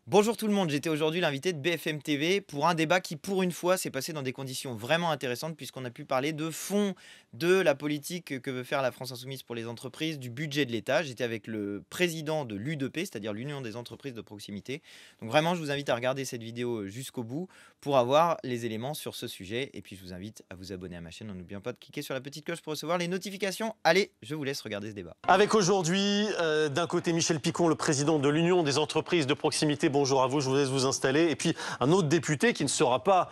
Bonjour tout le monde, j'étais aujourd'hui l'invité de BFM TV pour un débat qui, pour une fois, s'est passé dans des conditions vraiment intéressantes puisqu'on a pu parler de fond de la politique que veut faire la France Insoumise pour les entreprises, du budget de l'État. J'étais avec le président de l'UDP, c'est-à-dire l'Union des entreprises de proximité. Donc vraiment, je vous invite à regarder cette vidéo jusqu'au bout pour avoir les éléments sur ce sujet. Et puis, je vous invite à vous abonner à ma chaîne en n'oubliant pas de cliquer sur la petite cloche pour recevoir les notifications. Allez, je vous laisse regarder ce débat. Avec aujourd'hui, d'un côté, Michel Picon, le président de l'Union des entreprises de proximité. Bonjour à vous, je vous laisse vous installer. Et puis, un autre député qui ne sera pas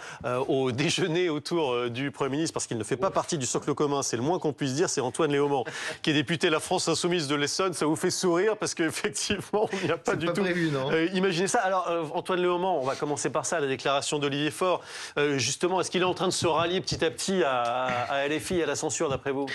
au déjeuner autour du Premier ministre parce qu'il ne fait pas partie du socle commun, c'est le moins qu'on puisse dire, c'est Antoine Léaumont, qui est député de la France Insoumise de l'Essonne. Ça vous fait sourire parce qu'effectivement, on n'y a pas du tout prévu, non imaginé ça. Alors, Antoine Léaumont, on va commencer par ça, la déclaration d'Olivier Faure. Justement, est-ce qu'il est en train de se rallier petit à petit à LFI et à la censure, d'après vous ?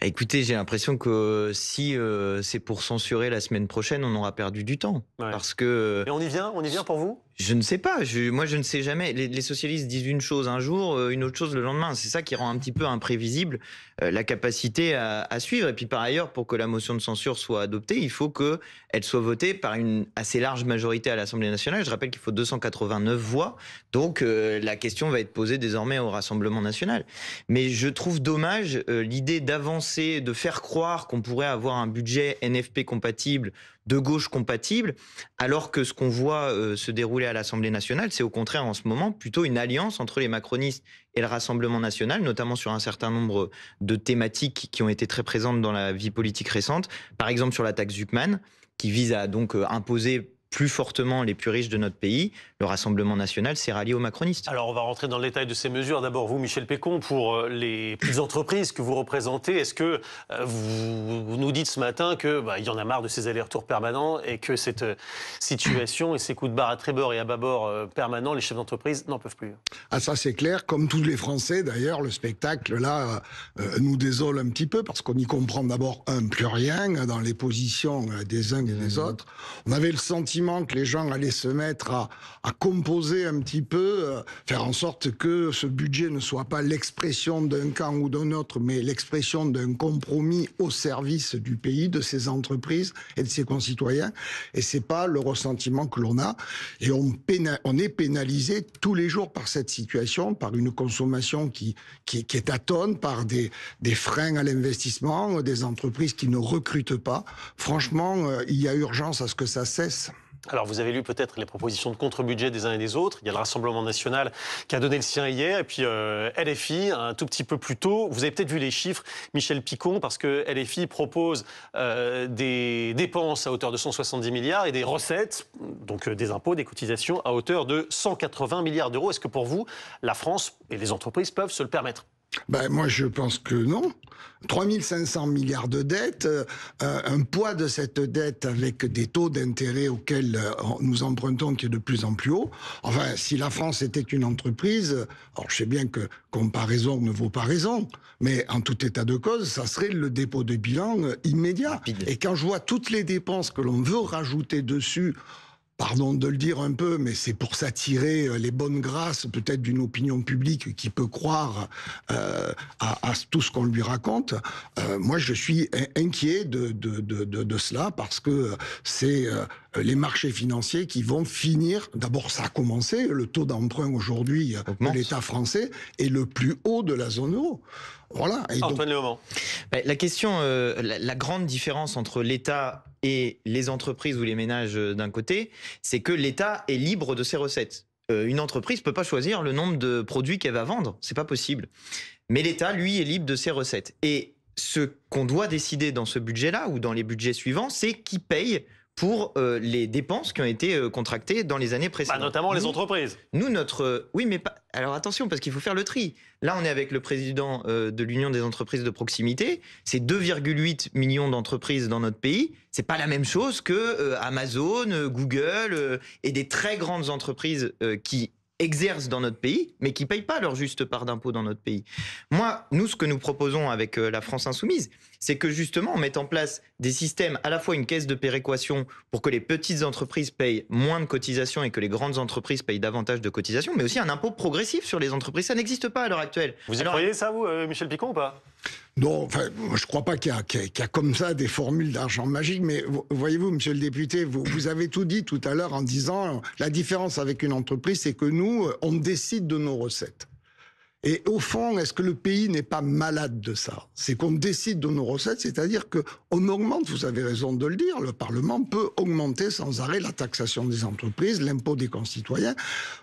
Écoutez, j'ai l'impression que si c'est pour censurer la semaine prochaine, on aura perdu du temps. Ouais. Parce que Et on y vient pour vous ? je ne sais pas, moi je ne sais jamais. Les socialistes disent une chose un jour, une autre chose le lendemain. C'est ça qui rend un petit peu imprévisible la capacité à suivre. Et puis par ailleurs, pour que la motion de censure soit adoptée, il faut qu'elle soit votée par une assez large majorité à l'Assemblée nationale. Je rappelle qu'il faut 289 voix. Donc la question va être posée désormais au Rassemblement national. Mais je trouve dommage l'idée d'avancer, de faire croire qu'on pourrait avoir un budget NFP compatible, de gauche compatible, alors que ce qu'on voit se dérouler à l'Assemblée nationale, c'est au contraire en ce moment plutôt une alliance entre les macronistes et le Rassemblement national, notamment sur un certain nombre de thématiques qui ont été très présentes dans la vie politique récente. Par exemple sur la taxe Zuckman, qui vise à donc imposer plus fortement les plus riches de notre pays. Le Rassemblement national s'est rallié aux macronistes. Alors, on va rentrer dans le détail de ces mesures. D'abord, vous, Michel Picon, pour les petites entreprises que vous représentez, est-ce que vous nous dites ce matin qu'il y en a marre de ces allers-retours permanents et que cette situation et ces coups de barre à trébord et à bâbord permanents, les chefs d'entreprise n'en peuvent plus? Ah, ça c'est clair, comme tous les Français d'ailleurs, le spectacle là nous désole un petit peu parce qu'on n'y comprend d'abord plus rien dans les positions des uns et des autres. On avait le sentiment que les gens allaient se mettre à composer un petit peu, faire en sorte que ce budget ne soit pas l'expression d'un camp ou d'un autre, mais l'expression d'un compromis au service du pays, de ses entreprises et de ses concitoyens. Et c'est pas le ressentiment que l'on a. Et on est pénalisé tous les jours par cette situation, par une consommation qui est atone, par des freins à l'investissement, des entreprises qui ne recrutent pas. Franchement, il y a urgence à ce que ça cesse. Alors, vous avez lu peut-être les propositions de contre-budget des uns et des autres. Il y a le Rassemblement national qui a donné le sien hier, et puis LFI, un tout petit peu plus tôt. Vous avez peut-être vu les chiffres, Michel Picon, parce que LFI propose des dépenses à hauteur de 170 milliards et des recettes, donc des impôts, des cotisations, à hauteur de 180 milliards d'euros. Est-ce que pour vous, la France et les entreprises peuvent se le permettre ? Moi, je pense que non. 3 500 milliards de dettes, un poids de cette dette avec des taux d'intérêt auxquels nous empruntons qui est de plus en plus haut. Enfin, si la France était une entreprise, alors je sais bien que comparaison ne vaut pas raison, mais en tout état de cause, ça serait le dépôt de bilan immédiat. Rapide. Et quand je vois toutes les dépenses que l'on veut rajouter dessus, pardon de le dire un peu, mais c'est pour s'attirer les bonnes grâces peut-être d'une opinion publique qui peut croire à tout ce qu'on lui raconte. Moi, je suis inquiet de cela parce que c'est les marchés financiers qui vont finir. D'abord, ça a commencé. Le taux d'emprunt aujourd'hui de l'État français est le plus haut de la zone euro. Voilà. Et Antoine Léaumont. La question, la grande différence entre l'État et les entreprises ou les ménages d'un côté, c'est que l'État est libre de ses recettes. Une entreprise peut pas choisir le nombre de produits qu'elle va vendre, c'est pas possible. Mais l'État, lui, est libre de ses recettes. Et ce qu'on doit décider dans ce budget-là ou dans les budgets suivants, c'est qui paye pour les dépenses qui ont été contractées dans les années précédentes. Notamment les entreprises. Nous, oui, mais pas. Alors attention, parce qu'il faut faire le tri. Là, on est avec le président de l'Union des entreprises de proximité. C'est 2,8 millions d'entreprises dans notre pays. C'est pas la même chose que Amazon, Google et des très grandes entreprises qui exercent dans notre pays, mais qui payent pas leur juste part d'impôt dans notre pays. Nous, ce que nous proposons avec la France Insoumise, c'est que justement, on met en place des systèmes, à la fois une caisse de péréquation pour que les petites entreprises payent moins de cotisations et que les grandes entreprises payent davantage de cotisations, mais aussi un impôt progressif sur les entreprises. Ça n'existe pas à l'heure actuelle. Vous y croyez ça, vous, Michel Picon, ou pas? Non, enfin, je ne crois pas qu'il y a comme ça des formules d'argent magique, mais voyez-vous, monsieur le député, vous avez tout dit tout à l'heure en disant la différence avec une entreprise, c'est que nous, on décide de nos recettes. Et au fond, est-ce que le pays n'est pas malade de ça? C'est qu'on décide de nos recettes, c'est-à-dire qu'on augmente, vous avez raison de le dire, le Parlement peut augmenter sans arrêt la taxation des entreprises, l'impôt des concitoyens.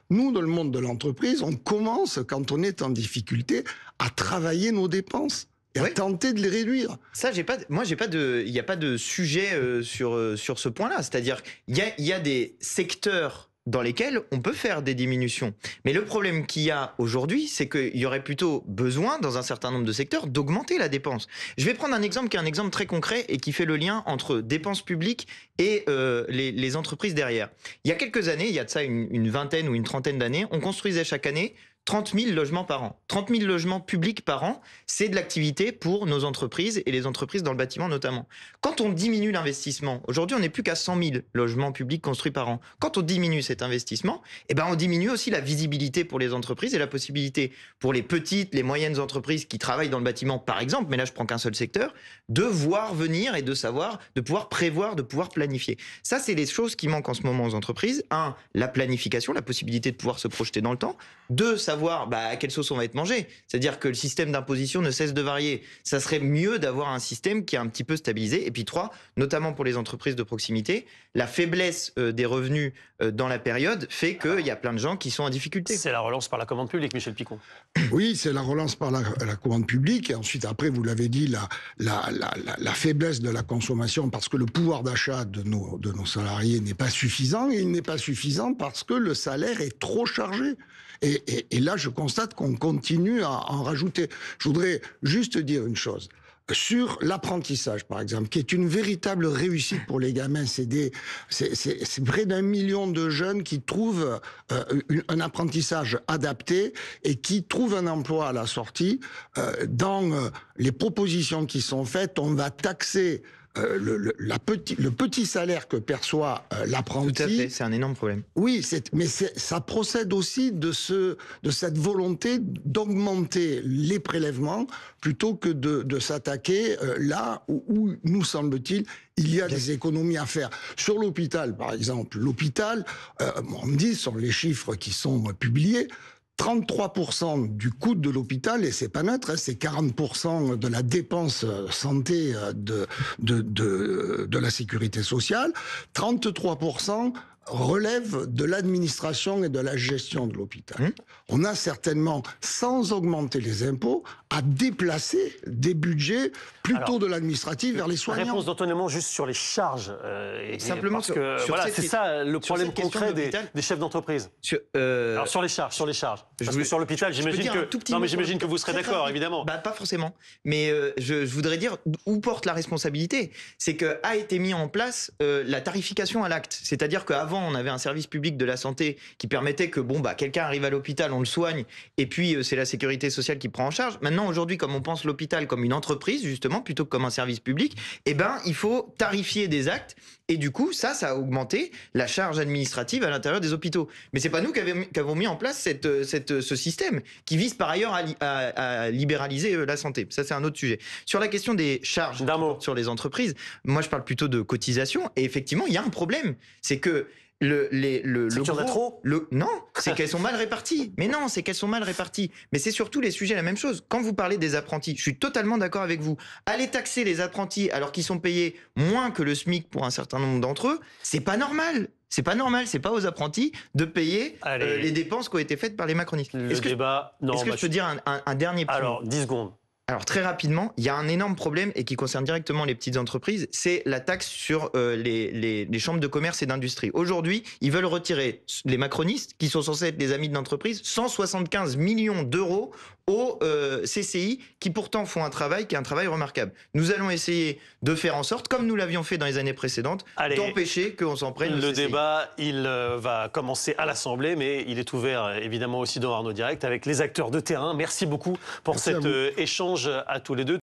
Nous, dans le monde de l'entreprise, on commence, quand on est en difficulté, à travailler nos dépenses et à tenter de les réduire. Ça, il n'y a pas de sujet sur ce point-là. C'est-à-dire, il y a des secteurs dans lesquels on peut faire des diminutions. Mais le problème qu'il y a aujourd'hui, c'est qu'il y aurait plutôt besoin, dans un certain nombre de secteurs, d'augmenter la dépense. Je vais prendre un exemple qui est un exemple très concret et qui fait le lien entre dépenses publiques et les entreprises derrière. Il y a quelques années, il y a de ça une vingtaine ou une trentaine d'années, on construisait chaque année 30 000 logements par an. 30 000 logements publics par an, c'est de l'activité pour nos entreprises et les entreprises dans le bâtiment notamment. Quand on diminue l'investissement, aujourd'hui on n'est plus qu'à 100 000 logements publics construits par an. Quand on diminue cet investissement, eh ben on diminue aussi la visibilité pour les entreprises et la possibilité pour les petites, les moyennes entreprises qui travaillent dans le bâtiment par exemple, mais là je prends qu'un seul secteur, de voir venir et de savoir, de pouvoir prévoir, de pouvoir planifier. Ça c'est les choses qui manquent en ce moment aux entreprises. 1, la planification, la possibilité de pouvoir se projeter dans le temps. 2, savoir à quelle sauce on va être mangé. C'est-à-dire que le système d'imposition ne cesse de varier. Ça serait mieux d'avoir un système qui est un petit peu stabilisé. Et puis 3, notamment pour les entreprises de proximité, la faiblesse des revenus dans la période fait qu'il y a plein de gens qui sont en difficulté. C'est la relance par la commande publique, Michel Picon. Oui, c'est la relance par la commande publique. Et ensuite, après, vous l'avez dit, la faiblesse de la consommation parce que le pouvoir d'achat de nos salariés n'est pas suffisant. Et il n'est pas suffisant parce que le salaire est trop chargé. Et là, je constate qu'on continue à en rajouter. Je voudrais juste dire une chose. Sur l'apprentissage, par exemple, qui est une véritable réussite pour les gamins, c'est près d'1 million de jeunes qui trouvent un apprentissage adapté et qui trouvent un emploi à la sortie. Dans les propositions qui sont faites, on va taxer le petit salaire que perçoit l'apprenti. Tout à fait, c'est un énorme problème. Oui, ça procède aussi de cette volonté d'augmenter les prélèvements plutôt que de s'attaquer là où, nous semble-t-il, il y a des économies à faire. Sur l'hôpital, par exemple, l'hôpital, on me dit, sur les chiffres qui sont publiés, 33% du coût de l'hôpital, et c'est pas neutre, c'est 40% de la dépense santé de la sécurité sociale, 33% relève de l'administration et de la gestion de l'hôpital. On a certainement, sans augmenter les impôts, à déplacer des budgets plutôt de l'administratif vers les soignants. Réponse d'Antoine Aymon juste sur les charges. Simplement parce que voilà, c'est ça le problème concret des chefs d'entreprise. Alors sur les charges. Parce que sur l'hôpital, j'imagine que vous serez d'accord, évidemment. Pas forcément. Mais je voudrais dire où porte la responsabilité. C'est qu'a été mis en place la tarification à l'acte. C'est-à-dire qu'avant, on avait un service public de la santé qui permettait que quelqu'un arrive à l'hôpital, on le soigne, et puis c'est la sécurité sociale qui prend en charge. Maintenant, aujourd'hui, comme on pense l'hôpital comme une entreprise, justement, plutôt que comme un service public, il faut tarifier des actes. Et du coup, ça a augmenté la charge administrative à l'intérieur des hôpitaux. Mais c'est pas nous qui avons mis en place ce système qui vise par ailleurs à libéraliser la santé. Ça, c'est un autre sujet. Sur la question des charges sur les entreprises, moi, je parle plutôt de cotisation. Et effectivement, il y a un problème. C'est que non, c'est qu'elles sont mal réparties. Mais non, c'est qu'elles sont mal réparties. Mais c'est surtout les sujets la même chose. Quand vous parlez des apprentis, je suis totalement d'accord avec vous. Aller taxer les apprentis alors qu'ils sont payés moins que le SMIC pour un certain nombre d'entre eux, c'est pas normal. C'est pas normal, c'est pas aux apprentis de payer les dépenses qui ont été faites par les macronistes. Est-ce que je peux dire un dernier point ? Alors, 10 secondes. Alors très rapidement, il y a un énorme problème et qui concerne directement les petites entreprises, c'est la taxe sur les chambres de commerce et d'industrie. Aujourd'hui, ils veulent retirer les macronistes, qui sont censés être les amis de l'entreprise, 175 millions d'euros aux CCI, qui pourtant font un travail qui est un travail remarquable. Nous allons essayer de faire en sorte, comme nous l'avions fait dans les années précédentes, d'empêcher qu'on s'en prenne le CCI. débat, il va commencer à l'Assemblée, mais il est ouvert évidemment aussi dans Arnaud Direct avec les acteurs de terrain. Merci beaucoup pour cet échange à tous les deux.